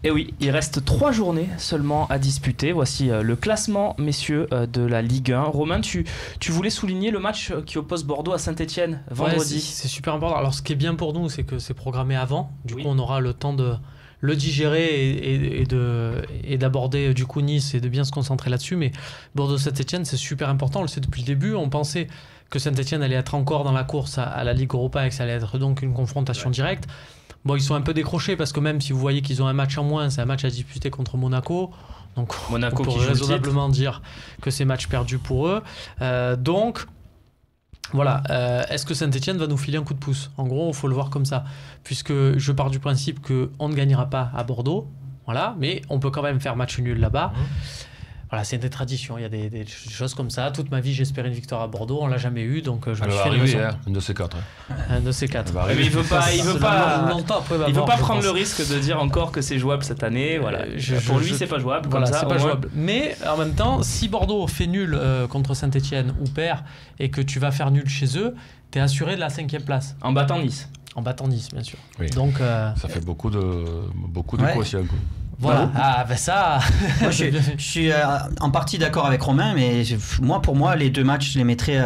Et oui, il reste 3 journées seulement à disputer. Voici le classement, messieurs, de la Ligue 1. Romain, tu voulais souligner le match qui oppose Bordeaux à Saint-Etienne vendredi. Ouais, c'est super important. Alors, ce qui est bien pour nous, c'est que c'est programmé avant. Du coup, on aura le temps de le digérer et d'aborder du coup Nice et de bien se concentrer là-dessus. Mais Bordeaux-Saint-Etienne, c'est super important. On le sait depuis le début. On pensait que Saint-Etienne allait être encore dans la course à la Ligue Europa et que ça allait être donc une confrontation directe. Bon, ils sont un peu décrochés parce que même si vous voyez qu'ils ont un match en moins, c'est un match à disputer contre Monaco. Donc Monaco on peut raisonnablement dire que c'est match perdu pour eux. Donc voilà, est-ce que Saint-Etienne va nous filer un coup de pouce? En gros, il faut le voir comme ça. Puisque je pars du principe qu'on ne gagnera pas à Bordeaux, voilà, mais on peut quand même faire match nul là-bas. Voilà, c'est des traditions, il y a des choses comme ça. Toute ma vie, j'espère une victoire à Bordeaux, on l'a jamais eu, donc je me suis fait une raison. Un de ces quatre. Un de ces quatre. Mais il veut pas prendre le risque de dire encore que c'est jouable cette année. Voilà. Pour lui, c'est pas jouable. Voilà, comme ça, c'est pas jouable. Mais en même temps, si Bordeaux fait nul contre Saint-Etienne ou perd et que tu vas faire nul chez eux, t'es assuré de la 5e place. En battant Nice. En battant Nice, bien sûr. Oui. Donc, ça fait beaucoup de quotient. Voilà, ça. Moi, je suis en partie d'accord avec Romain, mais pour moi, les deux matchs, je les mettrais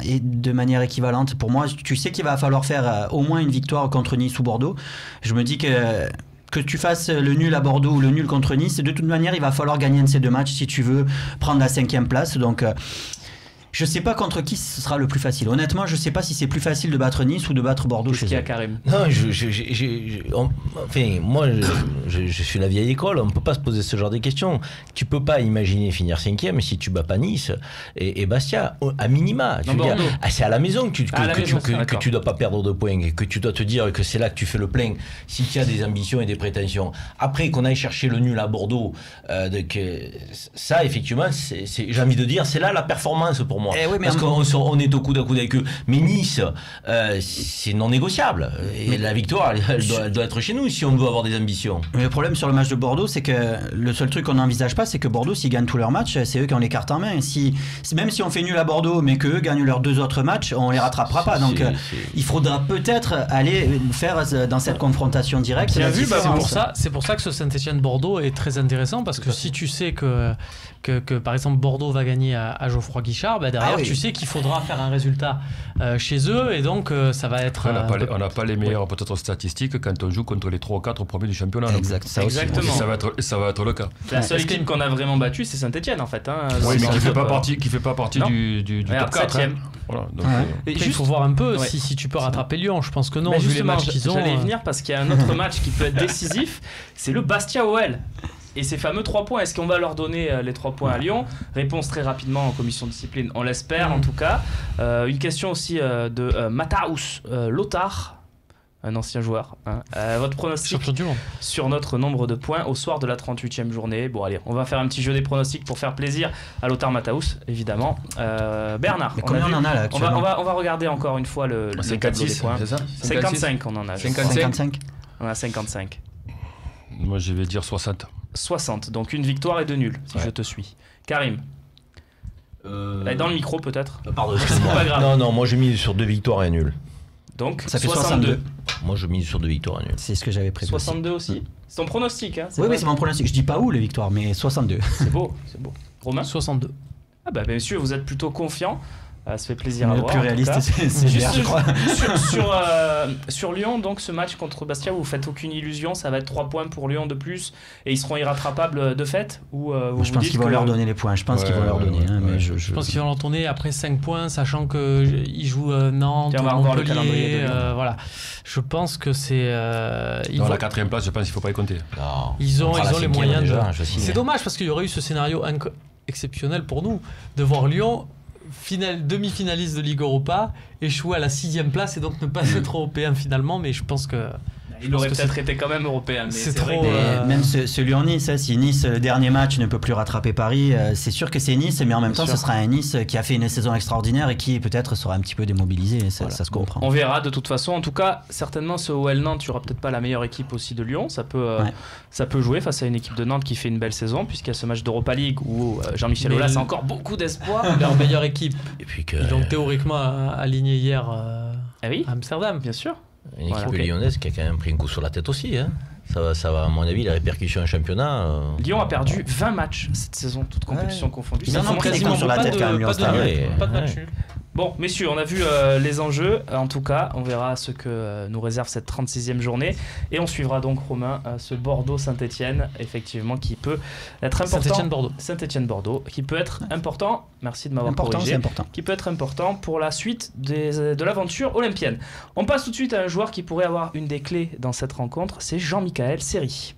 de manière équivalente. Pour moi, tu sais qu'il va falloir faire au moins une victoire contre Nice ou Bordeaux. Je me dis que tu fasses le nul à Bordeaux ou le nul contre Nice, de toute manière, il va falloir gagner un de ces deux matchs si tu veux prendre la 5e place. Donc, je sais pas contre qui ce sera le plus facile. Honnêtement, je sais pas si c'est plus facile de battre Nice ou de battre Bordeaux chez eux. Karim. Non, moi, je suis la vieille école. On ne peut pas se poser ce genre de questions. Tu peux pas imaginer finir 5e si tu bats pas Nice et Bastia, à minima. C'est à la maison que tu dois pas perdre de points, que tu dois te dire que c'est là que tu fais le plein si tu as des ambitions et des prétentions. Après, qu'on aille chercher le nul à Bordeaux, ça, effectivement, j'ai envie de dire, c'est là la performance pour moi. Oui, parce qu'on est au coude à coude avec eux. Mais Nice, c'est non négociable. Et la victoire, elle doit être chez nous si on veut avoir des ambitions. Mais le problème sur le match de Bordeaux, c'est que le seul truc qu'on n'envisage pas, c'est que Bordeaux, s'ils gagnent tous leurs matchs, c'est eux qui ont les cartes en main. Même si on fait nul à Bordeaux, mais qu'eux gagnent leurs 2 autres matchs, on les rattrapera pas. Donc il faudra peut-être aller faire dans cette confrontation directe. C'est pour ça que ce Saint-Etienne-Bordeaux est très intéressant, parce que si tu sais que par exemple Bordeaux va gagner à Geoffroy Guichard, derrière tu sais qu'il faudra faire un résultat chez eux, et donc ça va être... On n'a pas les meilleures peut-être statistiques quand on joue contre les 3 ou 4 premiers du championnat. Exactement. Ça va être le cas. La seule équipe qu'on a vraiment battue, c'est Saint-Etienne en fait. Oui, mais qui fait pas partie du top 4. Voilà, donc, il faut voir un peu si tu peux rattraper Lyon. Je pense que non, vu les matchs qu'ils ont. J'allais y venir parce qu'il y a un autre match qui peut être décisif, c'est le Bastia-OL. Et ces fameux 3 points, est-ce qu'on va leur donner les 3 points à Lyon? Réponse très rapidement en commission de discipline, on l'espère en tout cas. Une question aussi de Matthäus Lothar, un ancien joueur. Votre pronostic sur notre nombre de points au soir de la 38e journée? Bon allez, on va faire un petit jeu des pronostics pour faire plaisir à Lothar Matthäus, évidemment. Bernard, mais combien on en a là actuellement? On va regarder encore une fois le tableau des points. C'est ça? 55 on en a. 55. On a 55. Moi je vais dire 60. 60, donc une victoire et 2 nuls, si je te suis. Karim, dans le micro peut-être. Pardon, excuse-moi. C'est pas grave. Non, moi je mise sur 2 victoires et un nul. Donc ça fait 62. Moi je mise sur 2 victoires et un nul. C'est ce que j'avais prévu. 62 aussi. C'est ton pronostic, hein? Oui, c'est mon pronostic. Je dis pas où les victoires, mais 62. C'est beau. Romain? 62. Ah bah messieurs, vous êtes plutôt confiants. Ça fait plaisir à voir. Le plus réaliste, c'est Gérard, je crois. Sur Lyon, donc ce match contre Bastia, vous faites aucune illusion, ça va être 3 points pour Lyon de plus et ils seront irrattrapables de fait, ou je pense qu'ils vont leur donner les points. Je pense qu'ils vont leur donner. Je pense qu'ils vont leur donner après 5 points, sachant qu'ils jouent Nantes, Montpellier. Voilà. Je pense que c'est. Dans la 4e place, je pense qu'il ne faut pas y compter. Non. Ils ont les moyens déjà. C'est dommage parce qu'il y aurait eu ce scénario exceptionnel pour nous de voir Lyon demi-finaliste de Ligue Europa, échouer à la 6e place et donc ne pas être européen finalement, mais je pense que... Il aurait peut-être été quand même européen, mais c'est trop... Même ce Lyon-Nice, si Nice, le dernier match, ne peut plus rattraper Paris, c'est sûr que c'est Nice, mais en même temps, ce sera un Nice qui a fait une saison extraordinaire et qui peut-être sera un petit peu démobilisé, ça se comprend. On verra de toute façon. En tout cas, certainement, ce OL Nantes, tu n'auras peut-être pas la meilleure équipe aussi de Lyon. Ça peut jouer face à une équipe de Nantes qui fait une belle saison, puisqu'il y a ce match d'Europa League où Jean-Michel Aulas a encore beaucoup d'espoir. Leur meilleure équipe. Et puis ils ont théoriquement aligné hier à Amsterdam. Bien sûr. Une équipe lyonnaise qui a quand même pris un coup sur la tête aussi. Hein. Ça va, à mon avis, les répercussions en championnat. Lyon a perdu 20 matchs cette saison, toutes compétitions confondues. Ils en ont pris des coups sur la tête quand même, Lyon. Pas de match nul. Bon, messieurs, on a vu les enjeux. En tout cas, on verra ce que nous réserve cette 36e journée. Et on suivra donc, Romain, ce Bordeaux-Saint-Etienne, effectivement, qui peut être important. Saint-Etienne-Bordeaux, qui peut être important. Merci de m'avoir corrigé. C'est important. Qui peut être important pour la suite de l'aventure olympienne. On passe tout de suite à un joueur qui pourrait avoir une des clés dans cette rencontre. C'est Jean-Michaël Seri.